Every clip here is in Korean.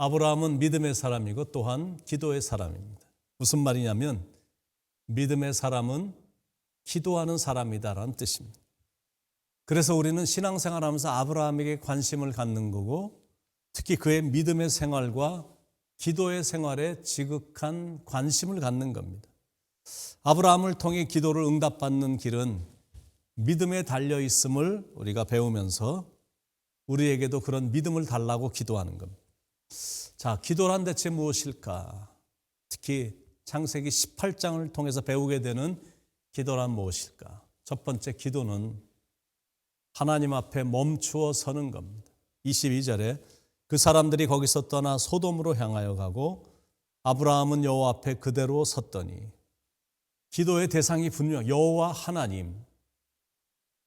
아브라함은 믿음의 사람이고 또한 기도의 사람입니다. 무슨 말이냐면 믿음의 사람은 기도하는 사람이다라는 뜻입니다. 그래서 우리는 신앙생활하면서 아브라함에게 관심을 갖는 거고 특히 그의 믿음의 생활과 기도의 생활에 지극한 관심을 갖는 겁니다. 아브라함을 통해 기도를 응답받는 길은 믿음에 달려 있음을 우리가 배우면서 우리에게도 그런 믿음을 달라고 기도하는 겁니다. 자, 기도란 대체 무엇일까? 특히 창세기 18장을 통해서 배우게 되는 기도란 무엇일까? 첫 번째, 기도는 하나님 앞에 멈추어 서는 겁니다. 22절에 그 사람들이 거기서 떠나 소돔으로 향하여 가고 아브라함은 여호와 앞에 그대로 섰더니, 기도의 대상이 분명 여호와 하나님,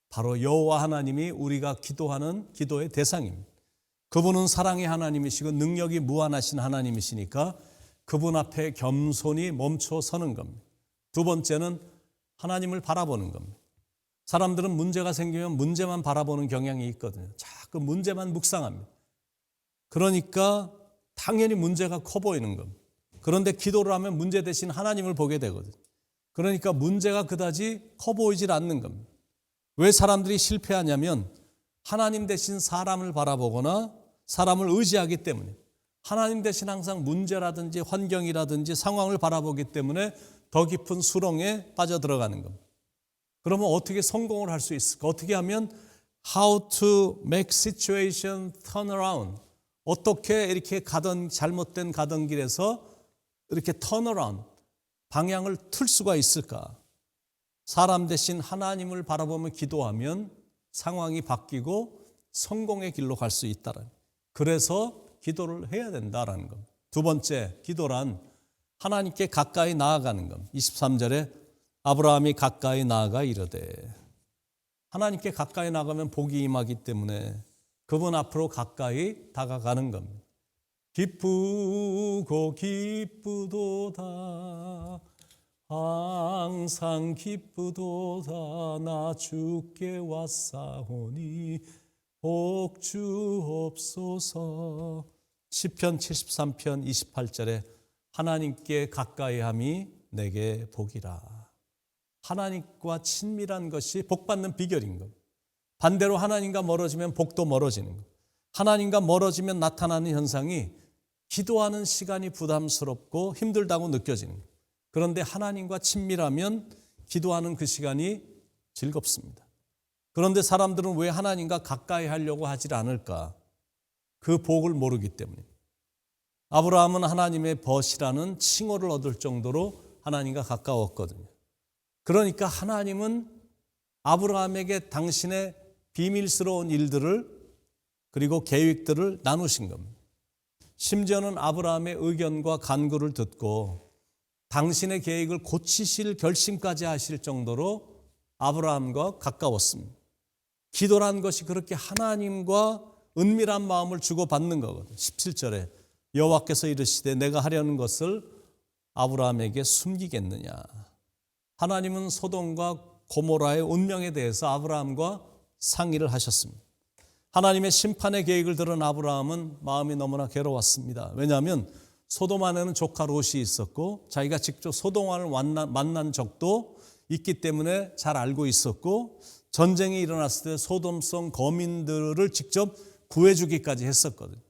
바로 여호와 하나님이 우리가 기도하는 기도의 대상입니다. 그분은 사랑의 하나님이시고 능력이 무한하신 하나님이시니까 그분 앞에 겸손히 멈춰 서는 겁니다. 두 번째는 하나님을 바라보는 겁니다. 사람들은 문제가 생기면 문제만 바라보는 경향이 있거든요. 자꾸 문제만 묵상합니다. 그러니까 당연히 문제가 커 보이는 겁니다. 그런데 기도를 하면 문제 대신 하나님을 보게 되거든요. 그러니까 문제가 그다지 커 보이질 않는 겁니다. 왜 사람들이 실패하냐면 하나님 대신 사람을 바라보거나 사람을 의지하기 때문에, 하나님 대신 항상 문제라든지 환경이라든지 상황을 바라보기 때문에 더 깊은 수렁에 빠져들어가는 겁니다. 그러면 어떻게 성공을 할 수 있을까? 어떻게 하면 how to make situation turn around, 어떻게 이렇게 잘못된 가던 길에서 이렇게 turn around, 방향을 틀 수가 있을까? 사람 대신 하나님을 바라보며 기도하면 상황이 바뀌고 성공의 길로 갈 수 있다는, 그래서 기도를 해야 된다라는 겁니다. 두 번째, 기도란 하나님께 가까이 나아가는 겁니다. 23절에 아브라함이 가까이 나아가 이르되, 하나님께 가까이 나가면 복이 임하기 때문에 그분 앞으로 가까이 다가가는 겁니다. 기쁘고 기쁘도다, 항상 기쁘도다, 나 주께 왔사오니 복 주옵소서. 시편 73편 28절에 하나님께 가까이함이 내게 복이라. 하나님과 친밀한 것이 복받는 비결인 겁니다. 반대로 하나님과 멀어지면 복도 멀어지는 겁니다. 하나님과 멀어지면 나타나는 현상이 기도하는 시간이 부담스럽고 힘들다고 느껴지는 겁니다. 그런데 하나님과 친밀하면 기도하는 그 시간이 즐겁습니다. 그런데 사람들은 왜 하나님과 가까이 하려고 하질 않을까? 그 복을 모르기 때문입니다. 아브라함은 하나님의 벗이라는 칭호를 얻을 정도로 하나님과 가까웠거든요. 그러니까 하나님은 아브라함에게 당신의 비밀스러운 일들을 그리고 계획들을 나누신 겁니다. 심지어는 아브라함의 의견과 간구를 듣고 당신의 계획을 고치실 결심까지 하실 정도로 아브라함과 가까웠습니다. 기도란 것이 그렇게 하나님과 은밀한 마음을 주고받는 거거든요. 17절에 여호와께서 이르시되 내가 하려는 것을 아브라함에게 숨기겠느냐. 하나님은 소돔과 고모라의 운명에 대해서 아브라함과 상의를 하셨습니다. 하나님의 심판의 계획을 들은 아브라함은 마음이 너무나 괴로웠습니다. 왜냐하면 소돔 안에는 조카 롯이 있었고 자기가 직접 소돔을 만난 적도 있기 때문에 잘 알고 있었고, 전쟁이 일어났을 때 소돔성 거민들을 직접 구해주기까지 했었거든요.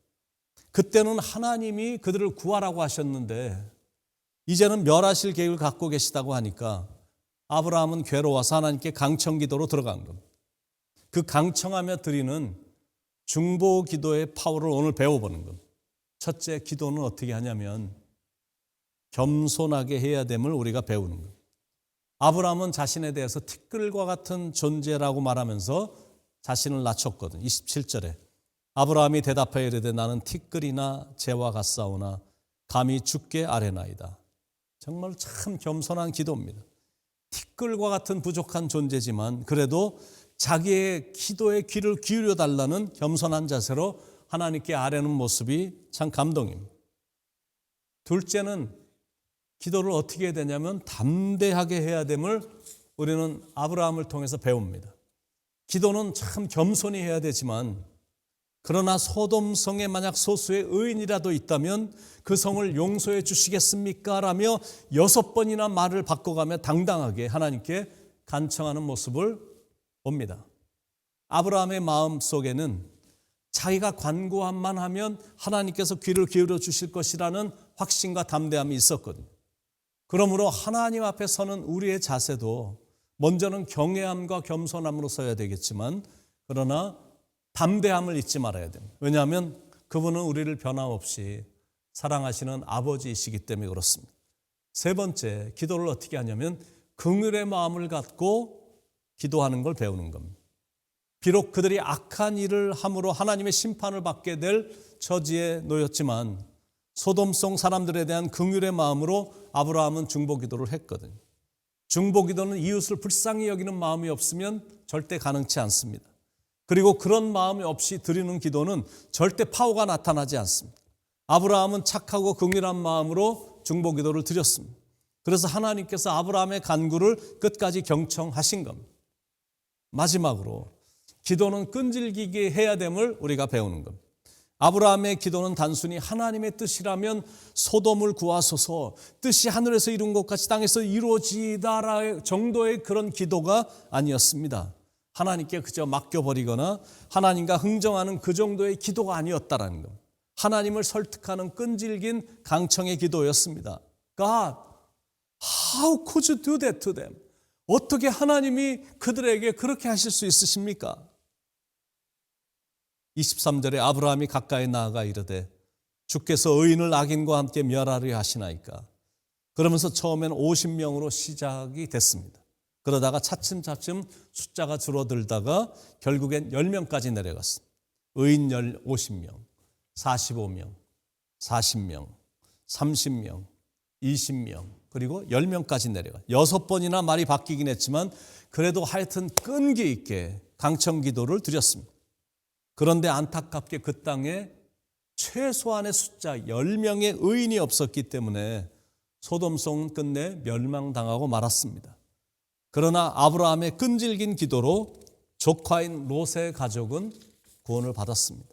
그때는 하나님이 그들을 구하라고 하셨는데 이제는 멸하실 계획을 갖고 계시다고 하니까 아브라함은 괴로워서 하나님께 강청기도로 들어간 겁니다. 그 강청하며 드리는 중보 기도의 파워를 오늘 배워보는 겁니다. 첫째, 기도는 어떻게 하냐면 겸손하게 해야 됨을 우리가 배우는 겁니다. 아브라함은 자신에 대해서 티끌과 같은 존재라고 말하면서 자신을 낮췄거든요. 27절에 아브라함이 대답하여 이르되 나는 티끌이나 재와 같사오나 감히 주께 아뢰나이다. 정말 참 겸손한 기도입니다. 티끌과 같은 부족한 존재지만 그래도 자기의 기도에 귀를 기울여 달라는 겸손한 자세로 하나님께 아뢰는 모습이 참 감동입니다. 둘째는 기도를 어떻게 해야 되냐면 담대하게 해야 됨을 우리는 아브라함을 통해서 배웁니다. 기도는 참 겸손히 해야 되지만 그러나 소돔성에 만약 소수의 의인이라도 있다면 그 성을 용서해 주시겠습니까? 라며 6번이나 말을 바꿔가며 당당하게 하나님께 간청하는 모습을 봅니다. 아브라함의 마음 속에는 자기가 간구함만 하면 하나님께서 귀를 기울여 주실 것이라는 확신과 담대함이 있었거든요. 그러므로 하나님 앞에 서는 우리의 자세도 먼저는 경외함과 겸손함으로 서야 되겠지만, 그러나 담대함을 잊지 말아야 됩니다. 왜냐하면 그분은 우리를 변함없이 사랑하시는 아버지이시기 때문에 그렇습니다. 세 번째, 기도를 어떻게 하냐면 긍휼의 마음을 갖고 기도하는 걸 배우는 겁니다. 비록 그들이 악한 일을 함으로 하나님의 심판을 받게 될 처지에 놓였지만 소돔성 사람들에 대한 긍휼의 마음으로 아브라함은 중보기도를 했거든요. 중보기도는 이웃을 불쌍히 여기는 마음이 없으면 절대 가능치 않습니다. 그리고 그런 마음이 없이 드리는 기도는 절대 파워가 나타나지 않습니다. 아브라함은 착하고 긍휼한 마음으로 중보기도를 드렸습니다. 그래서 하나님께서 아브라함의 간구를 끝까지 경청하신 겁니다. 마지막으로 기도는 끈질기게 해야 됨을 우리가 배우는 겁니다. 아브라함의 기도는 단순히 하나님의 뜻이라면 소돔을 구하소서, 뜻이 하늘에서 이룬 것 같이 땅에서 이루어지이다 정도의 그런 기도가 아니었습니다. 하나님께 그저 맡겨버리거나 하나님과 흥정하는 그 정도의 기도가 아니었다라는 것. 하나님을 설득하는 끈질긴 강청의 기도였습니다. God, how could you do that to them? 어떻게 하나님이 그들에게 그렇게 하실 수 있으십니까? 23절에 아브라함이 가까이 나아가 이르되 주께서 의인을 악인과 함께 멸하려 하시나이까. 그러면서 처음엔 50명으로 시작이 됐습니다. 그러다가 차츰차츰 숫자가 줄어들다가 결국엔 10명까지 내려갔습니다. 의인 50명, 45명, 40명, 30명, 20명, 그리고 10명까지 내려가. 6번이나 말이 바뀌긴 했지만 그래도 하여튼 끈기 있게 강청 기도를 드렸습니다. 그런데 안타깝게 그 땅에 최소한의 숫자 10명의 의인이 없었기 때문에 소돔성은 끝내 멸망당하고 말았습니다. 그러나 아브라함의 끈질긴 기도로 조카인 롯의 가족은 구원을 받았습니다.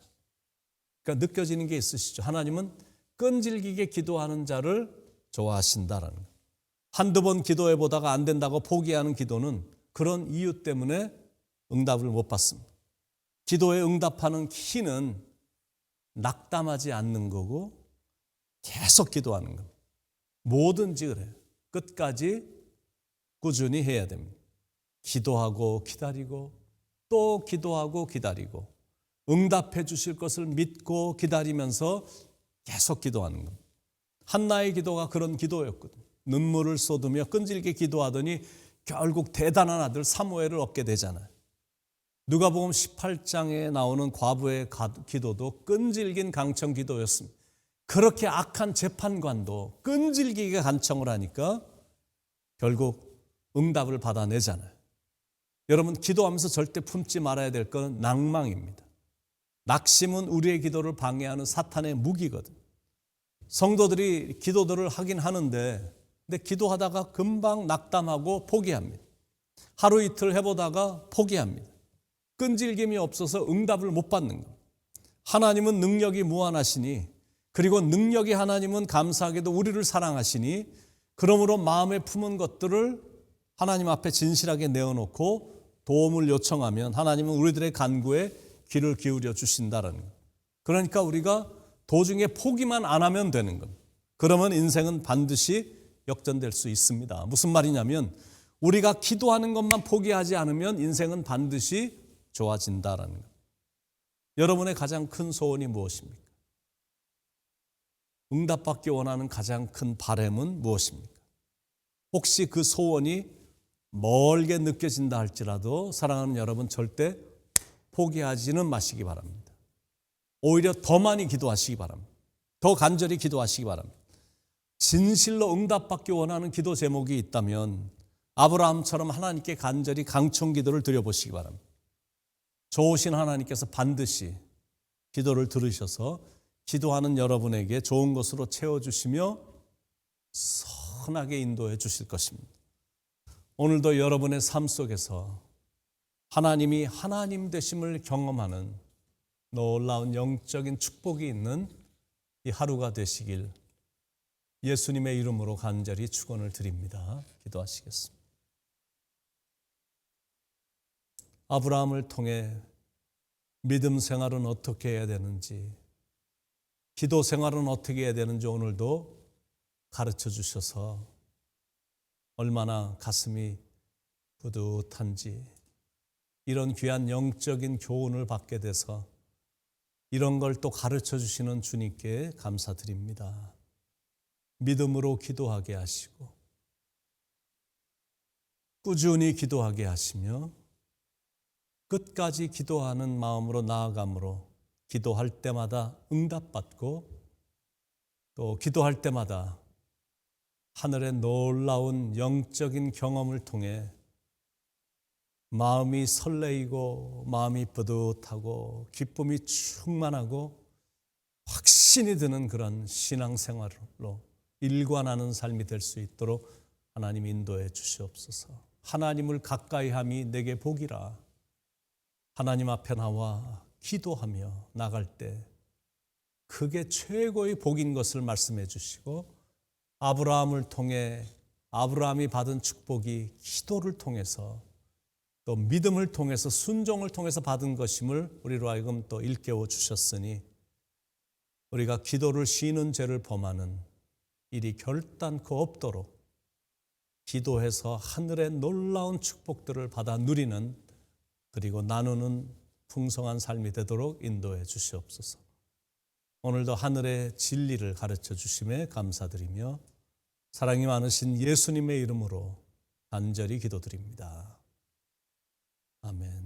그러니까 느껴지는 게 있으시죠? 하나님은 끈질기게 기도하는 자를 좋아하신다라는 거. 한두 번 기도해 보다가 안 된다고 포기하는 기도는 그런 이유 때문에 응답을 못 받습니다. 기도에 응답하는 키는 낙담하지 않는 거고 계속 기도하는 겁니다. 뭐든지 그래요. 끝까지 꾸준히 해야 됩니다. 기도하고 기다리고 또 기도하고 기다리고 응답해 주실 것을 믿고 기다리면서 계속 기도하는 겁니다. 한나의 기도가 그런 기도였거든요. 눈물을 쏟으며 끈질게 기도하더니 결국 대단한 아들 사무엘을 얻게 되잖아요. 누가복음 18장에 나오는 과부의 기도도 끈질긴 강청 기도였습니다. 그렇게 악한 재판관도 끈질기게 간청을 하니까 결국 응답을 받아내잖아요. 여러분, 기도하면서 절대 품지 말아야 될 건 낭망입니다. 낙심은 우리의 기도를 방해하는 사탄의 무기거든요. 성도들이 기도들을 하긴 하는데 근데 기도하다가 금방 낙담하고 포기합니다. 하루 이틀 해보다가 포기합니다. 끈질김이 없어서 응답을 못 받는 것. 하나님은 능력이 무한하시니, 그리고 능력이 하나님은 감사하게도 우리를 사랑하시니, 그러므로 마음에 품은 것들을 하나님 앞에 진실하게 내어놓고 도움을 요청하면 하나님은 우리들의 간구에 귀를 기울여 주신다는 것. 그러니까 우리가 도중에 포기만 안 하면 되는 것. 그러면 인생은 반드시 역전될 수 있습니다. 무슨 말이냐면 우리가 기도하는 것만 포기하지 않으면 인생은 반드시 좋아진다라는 것. 여러분의 가장 큰 소원이 무엇입니까? 응답받기 원하는 가장 큰 바람은 무엇입니까? 혹시 그 소원이 멀게 느껴진다 할지라도 사랑하는 여러분, 절대 포기하지는 마시기 바랍니다. 오히려 더 많이 기도하시기 바랍니다. 더 간절히 기도하시기 바랍니다. 진실로 응답받기 원하는 기도 제목이 있다면 아브라함처럼 하나님께 간절히 강청 기도를 드려보시기 바랍니다. 좋으신 하나님께서 반드시 기도를 들으셔서 기도하는 여러분에게 좋은 것으로 채워주시며 선하게 인도해 주실 것입니다. 오늘도 여러분의 삶 속에서 하나님이 하나님 되심을 경험하는 놀라운 영적인 축복이 있는 이 하루가 되시길 예수님의 이름으로 간절히 축원을 드립니다. 기도하시겠습니다. 아브라함을 통해 믿음 생활은 어떻게 해야 되는지, 기도 생활은 어떻게 해야 되는지 오늘도 가르쳐 주셔서 얼마나 가슴이 뿌듯한지, 이런 귀한 영적인 교훈을 받게 돼서 이런 걸 또 가르쳐 주시는 주님께 감사드립니다. 믿음으로 기도하게 하시고 꾸준히 기도하게 하시며 끝까지 기도하는 마음으로 나아감으로 기도할 때마다 응답받고 또 기도할 때마다 하늘의 놀라운 영적인 경험을 통해 마음이 설레이고 마음이 뿌듯하고 기쁨이 충만하고 확신이 드는 그런 신앙생활로 일관하는 삶이 될 수 있도록 하나님 인도해 주시옵소서. 하나님을 가까이함이 내게 복이라. 하나님 앞에 나와 기도하며 나갈 때 그게 최고의 복인 것을 말씀해 주시고, 아브라함을 통해 아브라함이 받은 축복이 기도를 통해서 또 믿음을 통해서 순종을 통해서 받은 것임을 우리로 하여금 또 일깨워 주셨으니 우리가 기도를 쉬는 죄를 범하는 일이 결단코 없도록 기도해서 하늘의 놀라운 축복들을 받아 누리는, 그리고 나누는 풍성한 삶이 되도록 인도해 주시옵소서. 오늘도 하늘의 진리를 가르쳐 주심에 감사드리며 사랑이 많으신 예수님의 이름으로 간절히 기도드립니다. 아멘.